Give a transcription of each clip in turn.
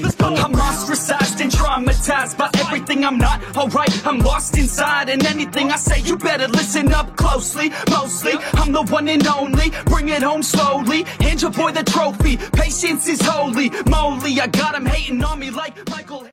I'm ostracized and traumatized by everything I'm not alright. I'm lost inside, and anything I say you better listen up closely. Mostly, I'm the one and only. Bring it home slowly. Hand your boy the trophy. Patience is holy moly. I got him hating on me like Michael.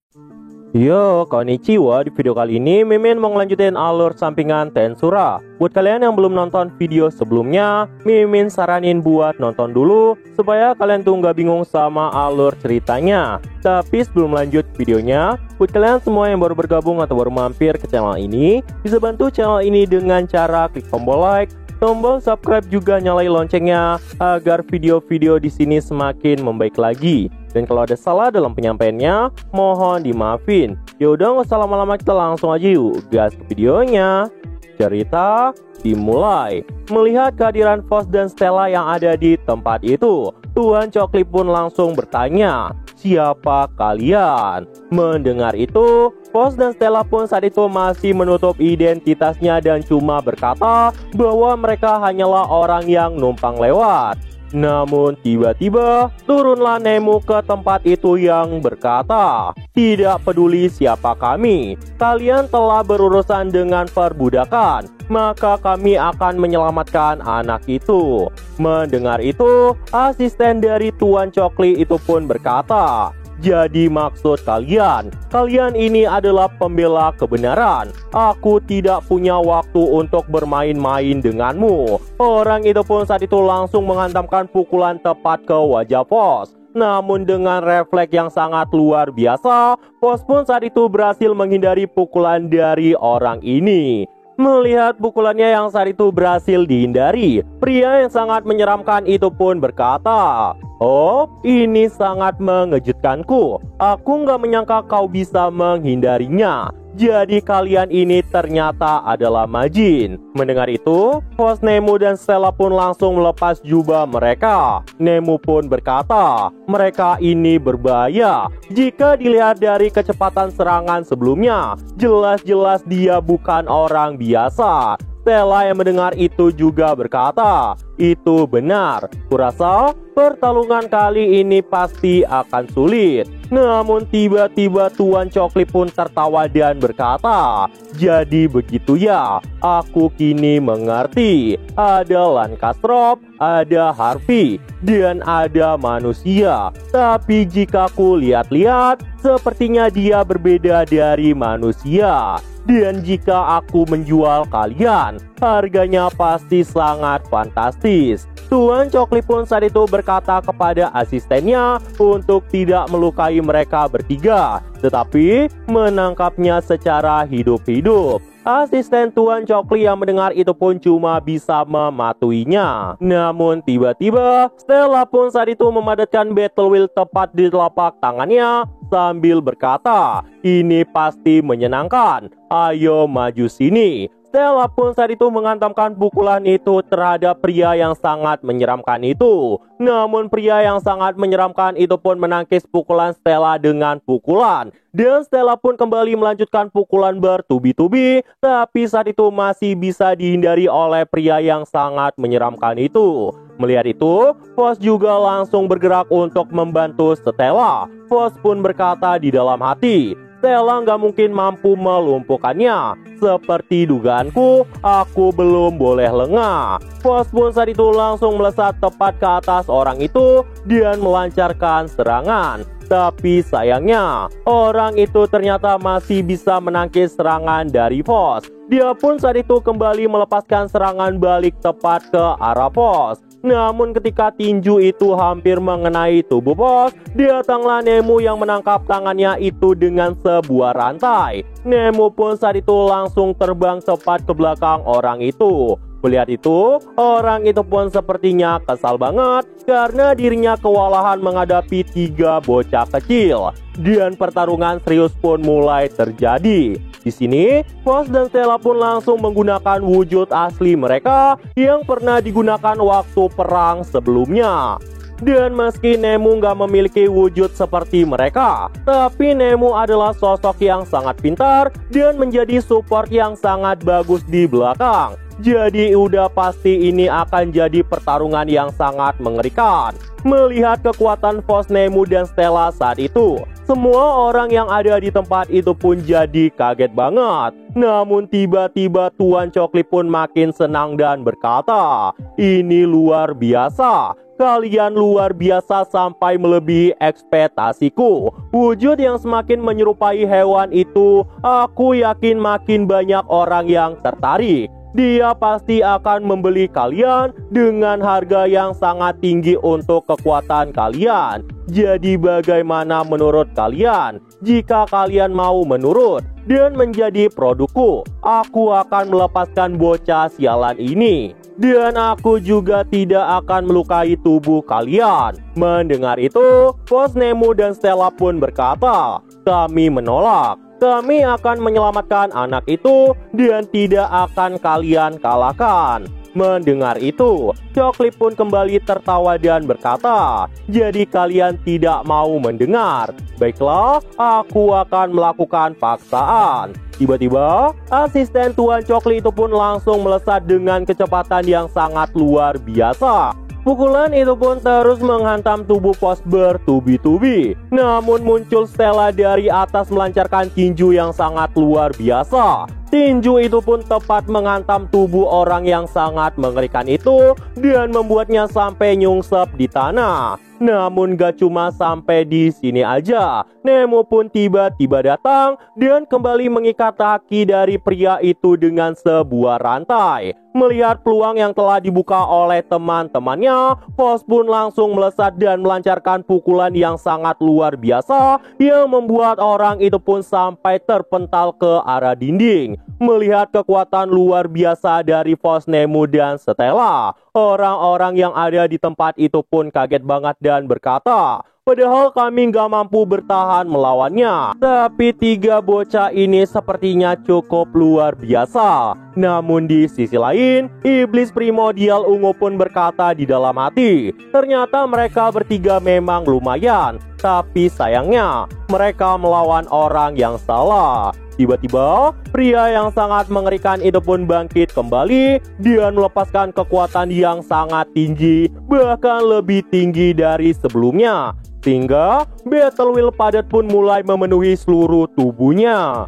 Yo, konnichiwa. Di video kali ini Mimin mau ngelanjutin alur sampingan Tensura. Buat kalian yang belum nonton video sebelumnya, Mimin saranin buat nonton dulu supaya kalian tuh nggak bingung sama alur ceritanya. Tapi sebelum lanjut videonya, buat kalian semua yang baru bergabung atau baru mampir ke channel ini, bisa bantu channel ini dengan cara klik tombol like, tombol subscribe, juga nyalain loncengnya agar video-video di sini semakin membaik lagi. Dan kalau ada salah dalam penyampaiannya, mohon dimaafin. Yaudah, nggak usah lama-lama, kita langsung aja yuk gas ke videonya. Cerita dimulai. Melihat kehadiran Fox dan Stella yang ada di tempat itu, Tuan Cokli pun langsung bertanya, "Siapa kalian?" Mendengar itu, Fox dan Stella pun saat itu masih menutup identitasnya dan cuma berkata bahwa mereka hanyalah orang yang numpang lewat. Namun tiba-tiba turunlah Nemu ke tempat itu yang berkata, "Tidak peduli siapa kami, kalian telah berurusan dengan perbudakan, maka kami akan menyelamatkan anak itu." Mendengar itu, asisten dari Tuan Cokli itu pun berkata, "Jadi maksud kalian ini adalah pembela kebenaran. Aku tidak punya waktu untuk bermain-main denganmu." Orang itu pun saat itu langsung menghantamkan pukulan tepat ke wajah Fox. Namun dengan refleks yang sangat luar biasa, Fox pun saat itu berhasil menghindari pukulan dari orang ini. Melihat pukulannya yang saat itu berhasil dihindari, pria yang sangat menyeramkan itu pun berkata, "Oh, ini sangat mengejutkanku. Aku nggak menyangka kau bisa menghindarinya. Jadi kalian ini ternyata adalah majin." Mendengar itu, Fox, Nemu, dan Stella pun langsung melepas jubah mereka. Nemu pun berkata, "Mereka ini berbahaya. Jika dilihat dari kecepatan serangan sebelumnya, jelas-jelas dia bukan orang biasa." Stella yang mendengar itu juga berkata, "Itu benar. Kurasa pertarungan kali ini pasti akan sulit." Namun tiba-tiba Tuan Cokli pun tertawa dan berkata, "Jadi begitu ya, aku kini mengerti. Ada Lancastrop, ada Harvey, dan ada manusia. Tapi jika ku lihat-lihat, sepertinya dia berbeda dari manusia. Dan jika aku menjual kalian, harganya pasti sangat fantastis." Tuan Cokli pun saat itu berkata kepada asistennya untuk tidak melukai mereka bertiga, tetapi menangkapnya secara hidup-hidup. Asisten Tuan Cokli yang mendengar itu pun cuma bisa mematuhinya. Namun tiba-tiba Stella pun saat itu memadatkan battle wheel tepat di telapak tangannya sambil berkata, "Ini pasti menyenangkan. Ayo maju sini." Stella pun saat itu menghantamkan pukulan itu terhadap pria yang sangat menyeramkan itu. Namun pria yang sangat menyeramkan itu pun menangkis pukulan Stella dengan pukulan. Dan Stella pun kembali melanjutkan pukulan bertubi-tubi. Tapi saat itu masih bisa dihindari oleh pria yang sangat menyeramkan itu. Melihat itu, Fox juga langsung bergerak untuk membantu Stella. Fox pun berkata di dalam hati, "Stella nggak mungkin mampu melumpuhkannya. Seperti dugaanku, aku belum boleh lengah." Fox pun saat itu langsung melesat tepat ke atas orang itu dan melancarkan serangan. Tapi sayangnya, orang itu ternyata masih bisa menangkis serangan dari Fox. Dia pun saat itu kembali melepaskan serangan balik tepat ke arah Fox. Namun ketika tinju itu hampir mengenai tubuh Fox, datanglah Nemu yang menangkap tangannya itu dengan sebuah rantai. Nemu pun saat itu langsung terbang tepat ke belakang orang itu. Melihat itu, orang itu pun sepertinya kesal banget karena dirinya kewalahan menghadapi 3 bocah kecil. Dan pertarungan serius pun mulai terjadi. Di sini, Fox dan Stella pun langsung menggunakan wujud asli mereka yang pernah digunakan waktu perang sebelumnya. Dan meski Nemu nggak memiliki wujud seperti mereka, tapi Nemu adalah sosok yang sangat pintar dan menjadi support yang sangat bagus di belakang. Jadi udah pasti ini akan jadi pertarungan yang sangat mengerikan. Melihat kekuatan Fox, Nemu, dan Stella saat itu, semua orang yang ada di tempat itu pun jadi kaget banget. Namun tiba-tiba Tuan Cokli pun makin senang dan berkata, "Ini luar biasa. Kalian luar biasa sampai melebihi ekspektasiku. Wujud yang semakin menyerupai hewan itu, aku yakin makin banyak orang yang tertarik. Dia pasti akan membeli kalian dengan harga yang sangat tinggi untuk kekuatan kalian. Jadi bagaimana menurut kalian? Jika kalian mau menurut dan menjadi produkku, aku akan melepaskan bocah sialan ini. Dan aku juga tidak akan melukai tubuh kalian." Mendengar itu, Fox, Nemu, dan Stella pun berkata, "Kami menolak. Kami akan menyelamatkan anak itu dan tidak akan kalian kalahkan." Mendengar itu, Cokli pun kembali tertawa dan berkata, "Jadi kalian tidak mau mendengar? Baiklah, aku akan melakukan paksaan." Tiba-tiba, asisten Tuan Cokli itu pun langsung melesat dengan kecepatan yang sangat luar biasa. Pukulan itu pun terus menghantam tubuh Fox bertubi-tubi. Namun muncul Stella dari atas melancarkan tinju yang sangat luar biasa. Tinju itu pun tepat menghantam tubuh orang yang sangat mengerikan itu dan membuatnya sampai nyungsep di tanah. Namun gak cuma sampai di sini aja. Nemu pun tiba-tiba datang dan kembali mengikat kaki dari pria itu dengan sebuah rantai. Melihat peluang yang telah dibuka oleh teman-temannya, Fox pun langsung melesat dan melancarkan pukulan yang sangat luar biasa yang membuat orang itu pun sampai terpental ke arah dinding. Melihat kekuatan luar biasa dari Fox, Nemu, dan Stella, orang-orang yang ada di tempat itu pun kaget banget dan berkata, "Padahal kami gak mampu bertahan melawannya. Tapi tiga bocah ini sepertinya cukup luar biasa." Namun di sisi lain, iblis primordial ungu pun berkata di dalam hati, "Ternyata mereka bertiga memang lumayan. Tapi sayangnya, mereka melawan orang yang salah." Tiba-tiba, pria yang sangat mengerikan itu pun bangkit kembali dan melepaskan kekuatan yang sangat tinggi, bahkan lebih tinggi dari sebelumnya. Sehingga Battle Wheel padat pun mulai memenuhi seluruh tubuhnya.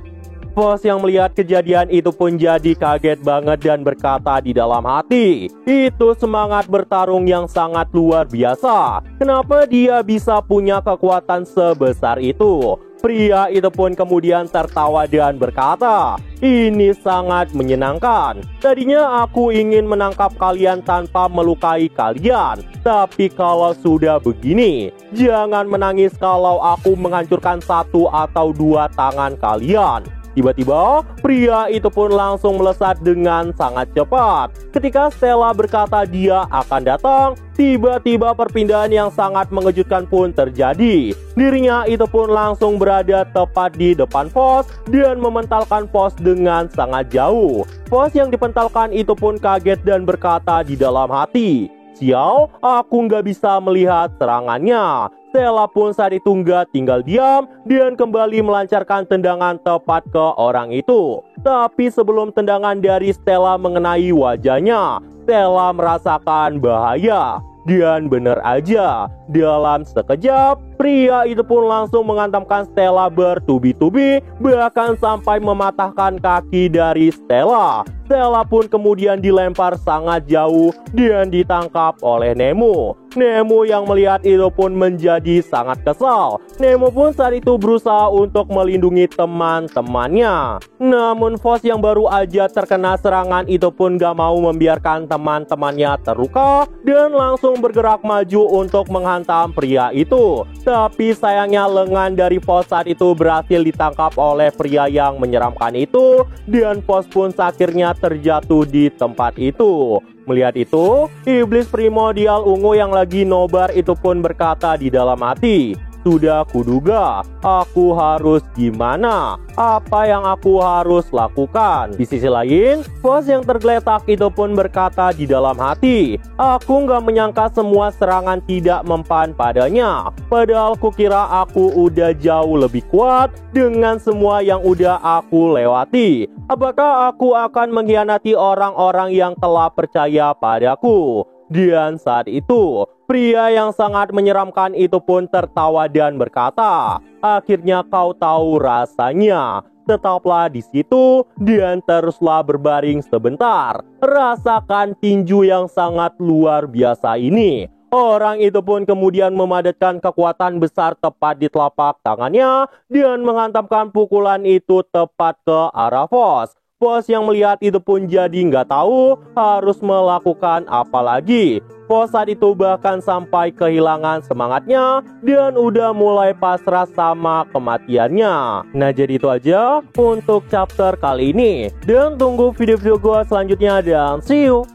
Fox yang melihat kejadian itu pun jadi kaget banget dan berkata di dalam hati, "Itu semangat bertarung yang sangat luar biasa. Kenapa dia bisa punya kekuatan sebesar itu?" Pria itu pun kemudian tertawa dan berkata, "Ini sangat menyenangkan. Tadinya aku ingin menangkap kalian tanpa melukai kalian. Tapi kalau sudah begini, jangan menangis kalau aku menghancurkan satu atau dua tangan kalian." Tiba-tiba, pria itu pun langsung melesat dengan sangat cepat. Ketika Stella berkata dia akan datang, tiba-tiba perpindahan yang sangat mengejutkan pun terjadi. Dirinya itu pun langsung berada tepat di depan Fox dan mementalkan Fox dengan sangat jauh. Fox yang dipentalkan itu pun kaget dan berkata di dalam hati, "Sial, aku nggak bisa melihat serangannya." Stella pun saat itu nggak tinggal diam dan kembali melancarkan tendangan tepat ke orang itu. Tapi sebelum tendangan dari Stella mengenai wajahnya, Stella merasakan bahaya. Dan bener aja, dalam sekejap, pria itu pun langsung menghantamkan Stella bertubi-tubi, bahkan sampai mematahkan kaki dari Stella. Stella pun kemudian dilempar sangat jauh dan ditangkap oleh Nemu. Nemu yang melihat itu pun menjadi sangat kesal. Nemu pun saat itu berusaha untuk melindungi teman-temannya. Namun Fox yang baru aja terkena serangan itu pun gak mau membiarkan teman-temannya terluka dan langsung bergerak maju untuk menghantam pria itu. Tapi sayangnya lengan dari Fox saat itu berhasil ditangkap oleh pria yang menyeramkan itu dan Fox pun akhirnya terjatuh di tempat itu. Melihat itu, iblis primordial ungu yang lagi nobar itu pun berkata di dalam hati, sudah kuduga. Aku harus gimana? Apa yang aku harus lakukan? Di sisi lain, bos yang tergeletak itu pun berkata di dalam hati, aku nggak menyangka semua serangan tidak mempan padanya. Padahal kukira aku udah jauh lebih kuat dengan semua yang udah aku lewati. Apakah aku akan mengkhianati orang-orang yang telah percaya padaku? Dan saat itu, pria yang sangat menyeramkan itu pun tertawa dan berkata, akhirnya kau tahu rasanya. Tetaplah di situ dan teruslah berbaring sebentar. Rasakan tinju yang sangat luar biasa ini. Orang itu pun kemudian memadatkan kekuatan besar tepat di telapak tangannya dan menghantamkan pukulan itu tepat ke arah Fox. Fox yang melihat itu pun jadi nggak tahu harus melakukan apa lagi. Fox saat itu bahkan sampai kehilangan semangatnya dan udah mulai pasrah sama kematiannya. Nah, jadi itu aja untuk chapter kali ini. Dan tunggu video-video gue selanjutnya dan see you!